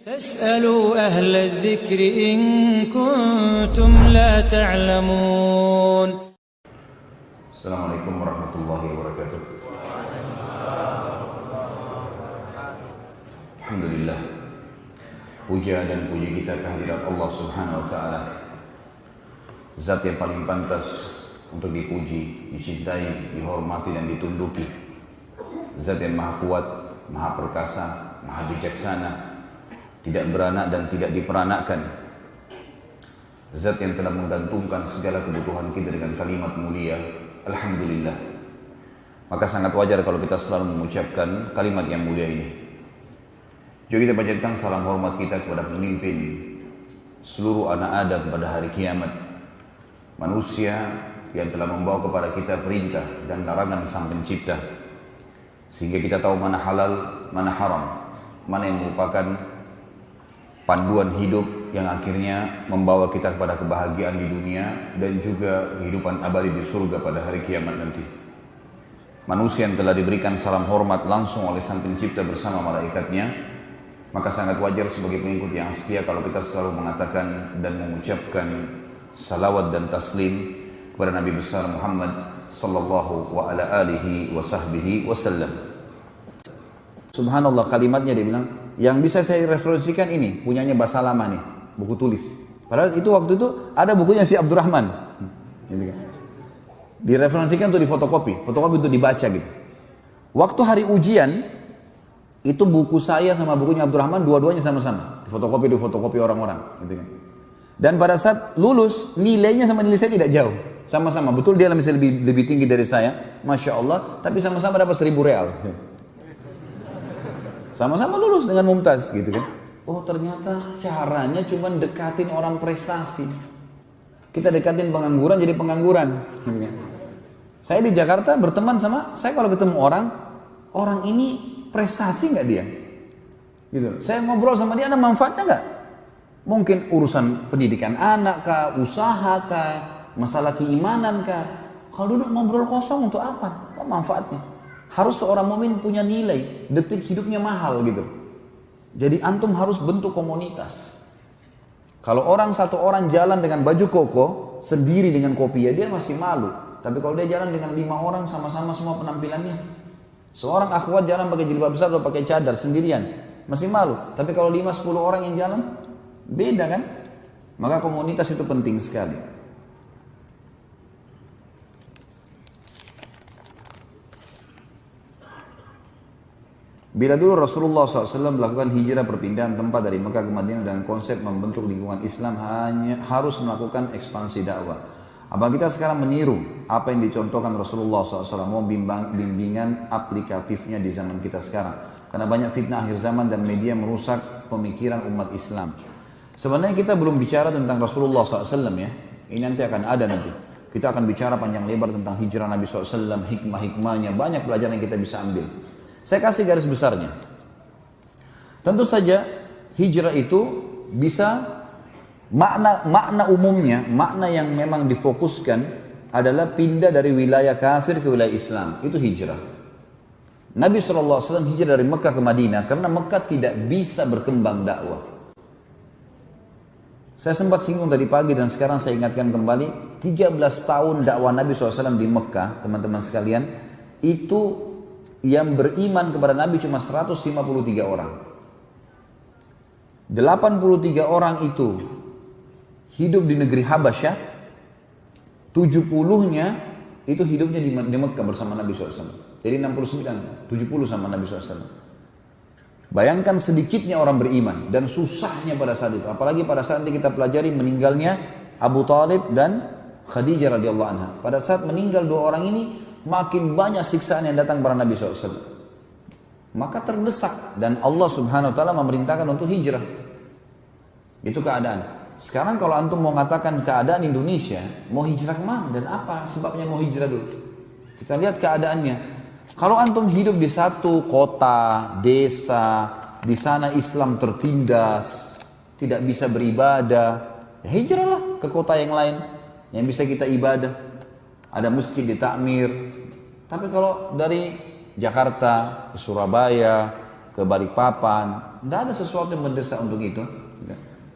فاسألوا أهل الذكر إن كنتم لا تعلمون. السلام عليكم ورحمة الله وبركاته. Alhamdulillah, puja dan puji kita kehadirat Allah Subhanahu wa Ta'ala, Zat yang paling pantas untuk dipuji, dicintai, dihormati dan ditunduki. Zat yang maha kuat, maha perkasa, maha bijaksana, tidak beranak dan tidak diperanakkan. Zat yang telah menggantungkan segala kebutuhan kita dengan kalimat mulia, Alhamdulillah. Maka sangat wajar kalau kita selalu mengucapkan kalimat yang mulia ini. Juga kita panjatkan salam hormat kita kepada pemimpin seluruh anak Adam pada hari kiamat, manusia yang telah membawa kepada kita perintah dan larangan Sang Pencipta, sehingga kita tahu mana halal, mana haram, mana yang merupakan panduan hidup yang akhirnya membawa kita kepada kebahagiaan di dunia dan juga kehidupan abadi di surga pada hari kiamat nanti. Manusia yang telah diberikan salam hormat langsung oleh Sang Pencipta bersama malaikatnya, maka sangat wajar sebagai pengikut yang setia kalau kita selalu mengatakan dan mengucapkan salawat dan taslim kepada Nabi besar Muhammad sallallahu wa ala alihi wa sahbihi wasallam. Subhanallah, kalimatnya dia bilang, yang bisa saya referensikan ini, punyanya Bahasa Lama nih, buku tulis. Padahal itu waktu itu ada bukunya si Abdurrahman. Gitu kan. Direferensikan untuk difotokopi, fotokopi untuk dibaca gitu. Waktu hari ujian, itu buku saya sama bukunya Abdurrahman, dua-duanya sama-sama. Difotokopi orang-orang. Gitu kan. Dan pada saat lulus, nilainya sama nilai saya tidak jauh. Sama-sama, betul dia masih lebih tinggi dari saya, Masya Allah, tapi sama-sama dapat 1.000 real. Sama-sama lulus dengan mumtaz gitu kan. Oh ternyata caranya cuma dekatin orang prestasi. Kita dekatin pengangguran jadi pengangguran. Saya di Jakarta berteman sama, saya kalau ketemu orang ini prestasi nggak dia? Gitu. Saya ngobrol sama dia, ada manfaatnya nggak? Mungkin urusan pendidikan anak kah, usaha kah, masalah keimanan kah? Kalau duduk ngobrol kosong untuk apa? Apa manfaatnya? Harus seorang mukmin punya nilai, detik hidupnya mahal gitu. Jadi antum harus bentuk komunitas. Kalau satu orang jalan dengan baju koko, sendiri dengan kopiah, dia masih malu. Tapi kalau dia jalan dengan 5 orang sama-sama semua penampilannya. Seorang akhwat jalan pakai jilbab besar atau pakai cadar sendirian, masih malu. Tapi kalau 5-10 orang yang jalan, beda kan? Maka komunitas itu penting sekali. Bila dulu Rasulullah SAW melakukan hijrah perpindahan tempat dari Mekah ke Madinah dengan konsep membentuk lingkungan Islam hanya harus melakukan ekspansi dakwah. Apa kita sekarang meniru apa yang dicontohkan Rasulullah SAW, mau bimbingan aplikatifnya di zaman kita sekarang? Karena banyak fitnah akhir zaman dan media merusak pemikiran umat Islam. Sebenarnya kita belum bicara tentang Rasulullah SAW ya. Ini nanti akan ada nanti. Kita akan bicara panjang lebar tentang hijrah Nabi SAW, hikmah-hikmahnya, banyak pelajaran yang kita bisa ambil. Saya kasih garis besarnya. Tentu saja hijrah itu bisa makna umumnya, makna yang memang difokuskan adalah pindah dari wilayah kafir ke wilayah Islam. Itu hijrah. Nabi SAW hijrah dari Mekah ke Madinah karena Mekah tidak bisa berkembang dakwah. Saya sempat singgung tadi pagi dan sekarang saya ingatkan kembali, 13 tahun dakwah Nabi SAW di Mekah, teman-teman sekalian, itu yang beriman kepada Nabi cuma 153 orang. 83 orang itu hidup di negeri Habasyah, 70-nya itu hidupnya di Mekah bersama Nabi SAW. Jadi 69, 70 sama Nabi SAW. Bayangkan sedikitnya orang beriman dan susahnya pada saat itu. Apalagi pada saat ini kita pelajari meninggalnya Abu Talib dan Khadijah radhiyallahu anha. Pada saat meninggal dua orang ini, makin banyak siksaan yang datang kepada Nabi SAW. Maka terdesak dan Allah Subhanahu Wa Taala memerintahkan untuk hijrah. Itu keadaan. Sekarang kalau antum mau mengatakan keadaan Indonesia, mau hijrah kemana dan apa sebabnya mau hijrah dulu? Kita lihat keadaannya. Kalau antum hidup di satu kota, desa, di sana Islam tertindas, tidak bisa beribadah, ya hijrahlah ke kota yang lain yang bisa kita ibadah. Ada masjid ditakmir. Tapi kalau dari Jakarta ke Surabaya, ke ke Balikpapan. Nggak ada sesuatu yang mendesak untuk itu.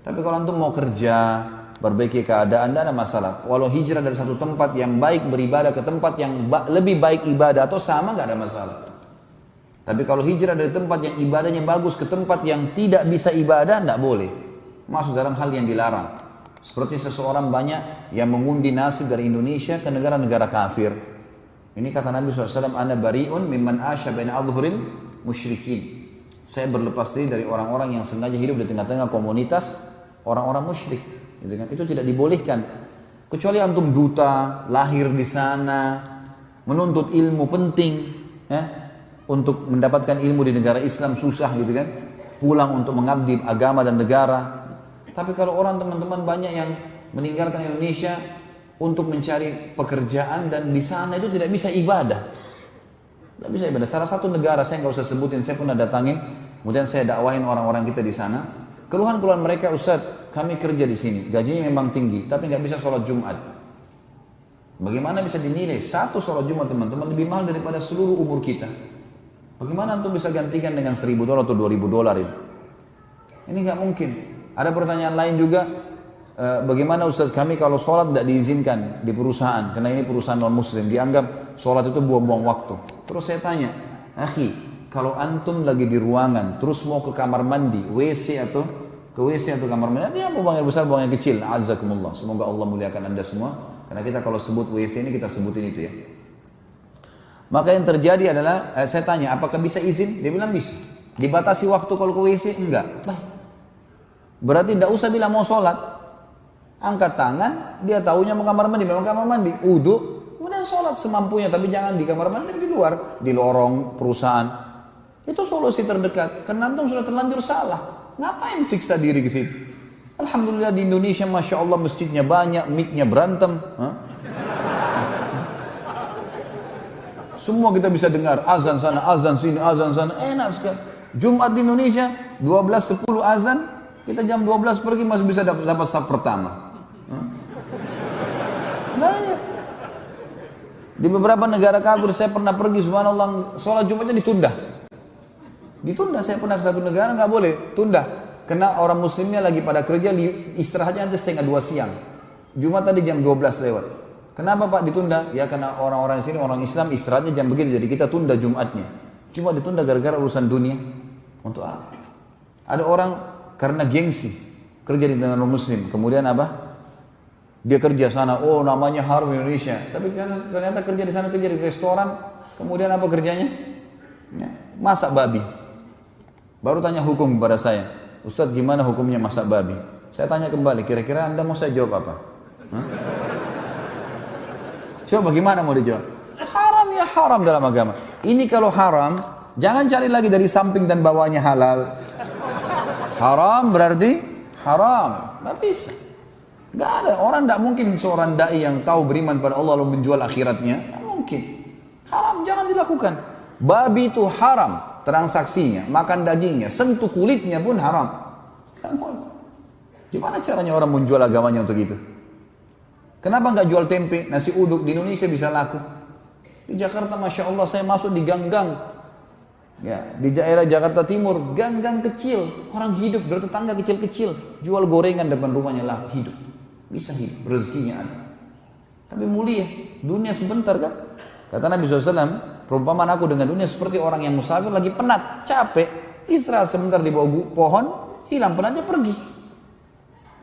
Tapi kalau antum mau kerja, perbaiki keadaan, tidak ada masalah. Walau hijrah dari satu tempat yang baik beribadah ke tempat yang lebih baik ibadah atau sama, nggak ada masalah. Tapi kalau hijrah dari tempat yang ibadahnya bagus ke tempat yang tidak bisa ibadah, tidak boleh. Masuk dalam hal yang dilarang. Seperti seseorang banyak yang mengundi nasib dari Indonesia ke negara-negara kafir. Ini kata Nabi SAW, Ana bari'un mimman asya baina adhuril musyrikin. Saya berlepas diri dari orang-orang yang sengaja hidup di tengah-tengah komunitas orang-orang musyrik. Itu tidak dibolehkan. Kecuali antum duta, lahir di sana, menuntut ilmu penting, ya, untuk mendapatkan ilmu di negara Islam susah gitu kan. Pulang untuk mengabdi agama dan negara. Tapi kalau orang teman-teman banyak yang meninggalkan Indonesia untuk mencari pekerjaan dan di sana itu tidak bisa ibadah. Tidak bisa ibadah. Salah satu negara saya nggak usah sebutin, saya pernah datangin, kemudian saya dakwahin orang-orang kita di sana. Keluhan-keluhan mereka, Ustaz, kami kerja di sini, gajinya memang tinggi, tapi nggak bisa sholat Jumat. Bagaimana bisa dinilai satu sholat Jumat teman-teman lebih mahal daripada seluruh umur kita? Bagaimana antum bisa gantikan dengan $1.000 atau $2.000 itu? Ini nggak mungkin. Ada pertanyaan lain juga, bagaimana Ustaz, kami kalau sholat tidak diizinkan di perusahaan, karena ini perusahaan non-muslim, dianggap sholat itu buang-buang waktu. Terus saya tanya, akhi, kalau antum lagi di ruangan, terus mau ke kamar mandi, WC atau kamar mandi, ya mau buang air besar, buang air kecil, azakumullah. Semoga Allah muliakan anda semua, karena kita kalau sebut WC ini kita sebutin itu ya. Maka yang terjadi adalah, saya tanya, apakah bisa izin? Dia bilang bisa. Dibatasi waktu kalau ke WC? Enggak. Baik. Berarti tidak usah bilang mau sholat. Angkat tangan, dia tahunya mau kamar mandi, memang kamar mandi. Uduk, kemudian sholat semampunya, tapi jangan di kamar mandi, di luar. Di lorong perusahaan. Itu solusi terdekat. Karena antum sudah terlanjur salah. Ngapain siksa diri ke situ? Alhamdulillah di Indonesia, Masya Allah masjidnya banyak, mic-nya berantem. Semua kita bisa dengar, azan sana, azan sini, azan sana. Enak sekali. Jumat di Indonesia, 12.10 azan. Kita jam 12 pergi masih bisa dapat saf pertama. Banyak. Di beberapa negara kafir saya pernah pergi, subhanallah, sholat Jumatnya ditunda. Ditunda, saya pernah ke satu negara nggak boleh, tunda. Karena orang muslimnya lagi pada kerja, istirahatnya nanti 1:30 siang. Jumat tadi jam 12 lewat. Kenapa Pak ditunda? Ya karena orang-orang di sini, orang Islam istirahatnya jam begitu, jadi kita tunda Jumatnya. Cuma ditunda gara-gara urusan dunia. Untuk apa? Ada orang karena gengsi kerja di negara muslim, kemudian apa? Dia kerja sana, oh namanya harum Indonesia, tapi ternyata kerja di sana, kerja di restoran, kemudian apa kerjanya? Ya, masak babi. Baru tanya hukum kepada saya, Ustadz gimana hukumnya masak babi? Saya tanya kembali, kira-kira anda mau saya jawab apa? Coba gimana mau dijawab? Haram ya haram dalam agama. Ini kalau haram, jangan cari lagi dari samping dan bawahnya halal. Haram berarti haram, nggak bisa. Nggak ada, orang nggak mungkin seorang dai yang tahu beriman pada Allah lalu menjual akhiratnya, nggak mungkin. Haram, jangan dilakukan. Babi itu haram transaksinya, makan dagingnya, sentuh kulitnya pun haram. Gimana caranya orang menjual agamanya untuk itu? Kenapa nggak jual tempe, nasi uduk di Indonesia bisa laku? Di Jakarta, masya Allah, saya masuk di gang-gang. Ya, di daerah Jakarta Timur, gang-gang kecil, orang hidup, bertetangga kecil-kecil, jual gorengan depan rumahnya lah, hidup. Bisa hidup, rezekinya ada. Tapi mulia, dunia sebentar kan? Kata Nabi SAW, perumpamaan aku dengan dunia seperti orang yang musafir lagi penat, capek, istirahat sebentar di bawah pohon, hilang penatnya pergi.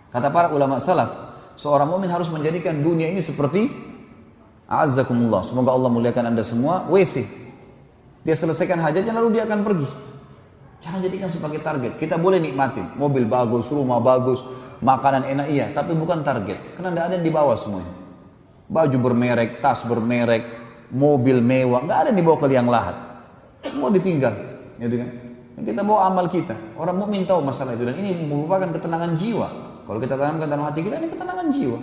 Kata para ulama salaf, seorang mukmin harus menjadikan dunia ini seperti a'azzakumullah, semoga Allah muliakan anda semua, WC. Dia selesaikan hajatnya lalu dia akan pergi. Jangan jadikan sebagai target. Kita boleh nikmatin, mobil bagus, rumah bagus, makanan enak iya, tapi bukan target. Karena tidak ada yang dibawa semuanya. Baju bermerek, tas bermerek, mobil mewah, nggak ada yang dibawa ke liang lahat. Semua ditinggal, gitu kan? Yang kita bawa amal kita. Orang mukmin tahu masalah itu dan ini merupakan ketenangan jiwa. Kalau kita tanamkan dalam hati kita, ini ketenangan jiwa.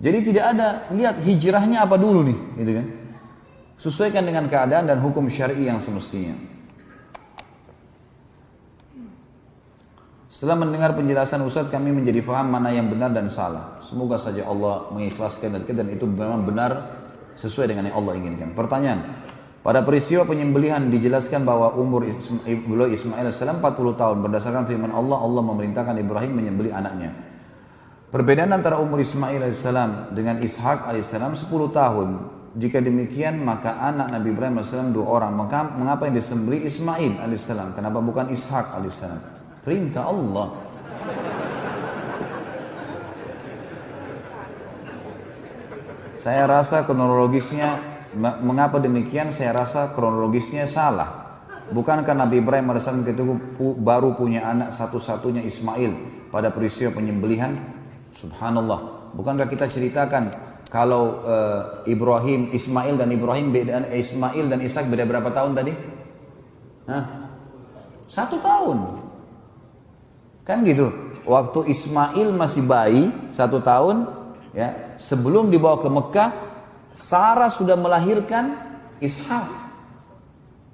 Jadi tidak ada, lihat hijrahnya apa dulu nih, gitu kan? Sesuaikan dengan keadaan dan hukum syar'i yang semestinya. Setelah mendengar penjelasan Ustaz, kami menjadi faham mana yang benar dan salah. Semoga saja Allah mengikhlaskan dan itu memang benar sesuai dengan yang Allah inginkan. Pertanyaan, Pada peristiwa penyembelihan dijelaskan bahwa umur beliau Ismail AS 40 tahun. Berdasarkan firman Allah, Allah memerintahkan Ibrahim menyembelih anaknya. Perbedaan antara umur Ismail AS dengan Ishak AS 10 tahun. Jika demikian maka anak Nabi Ibrahim AS 2 orang. Maka mengapa yang disembelih Ismail AS? Kenapa bukan Ishak AS? Perintah Allah. Saya rasa kronologisnya, mengapa demikian? Saya rasa kronologisnya salah. Bukankah Nabi Ibrahim AS ketika baru punya anak satu-satunya Ismail pada peristiwa penyembelihan? Subhanallah. Bukankah kita ceritakan kalau Ismail dan Ishak beda berapa tahun tadi? 1 tahun. Kan gitu. Waktu Ismail masih bayi 1 tahun, ya, sebelum dibawa ke Mekah, Sarah sudah melahirkan Ishak.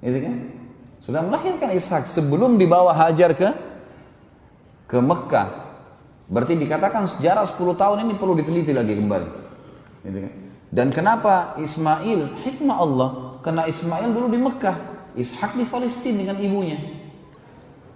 Gitu kan? Sudah melahirkan Ishak sebelum dibawa Hajar ke Mekah. Berarti dikatakan sejarah 10 tahun ini perlu diteliti lagi kembali. Gitu kan? Dan kenapa Ismail? Hikmah Allah. Karena Ismail dulu di Mekah, Ishak di Palestina dengan ibunya.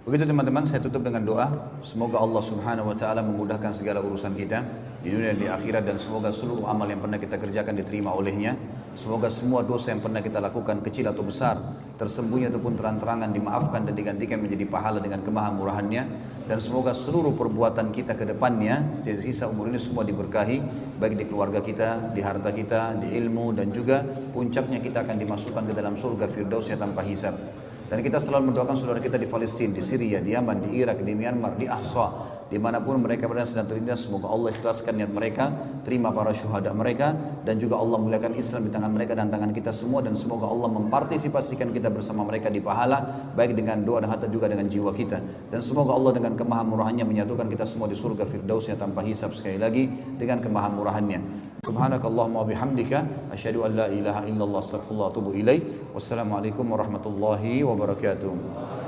Begitu teman-teman, saya tutup dengan doa. Semoga Allah Subhanahu wa taala memudahkan segala urusan kita di dunia dan di akhirat, dan semoga seluruh amal yang pernah kita kerjakan diterima olehnya. Semoga semua dosa yang pernah kita lakukan, kecil atau besar, tersembunyi ataupun terang-terangan, dimaafkan dan digantikan menjadi pahala dengan kemahamurahannya. Dan semoga seluruh perbuatan kita ke depannya, sisa umur ini semua diberkahi, baik di keluarga kita, di harta kita, di ilmu, dan juga puncaknya kita akan dimasukkan ke dalam surga Firdausnya tanpa hisab. Dan kita selalu mendoakan saudara kita di Palestina, di Syria, di Yaman, di Irak, di Myanmar, di Ahsa, dimanapun mereka berada sedang terlindas. Semoga Allah ikhlaskan niat mereka, terima para syuhada mereka, dan juga Allah muliakan Islam di tangan mereka dan tangan kita semua. Dan semoga Allah mempartisipasikan kita bersama mereka di pahala, baik dengan doa dan harta juga dengan jiwa kita. Dan semoga Allah dengan kemahamurahannya menyatukan kita semua di surga Firdausnya tanpa hisab, sekali lagi dengan kemahamurahannya. Subhanakallahumma bihamdika asyhadu an la ilaha illallah astaghfirullah wa atubu ilaik. Wassalamualaikum warahmatullahi wabarakatuh.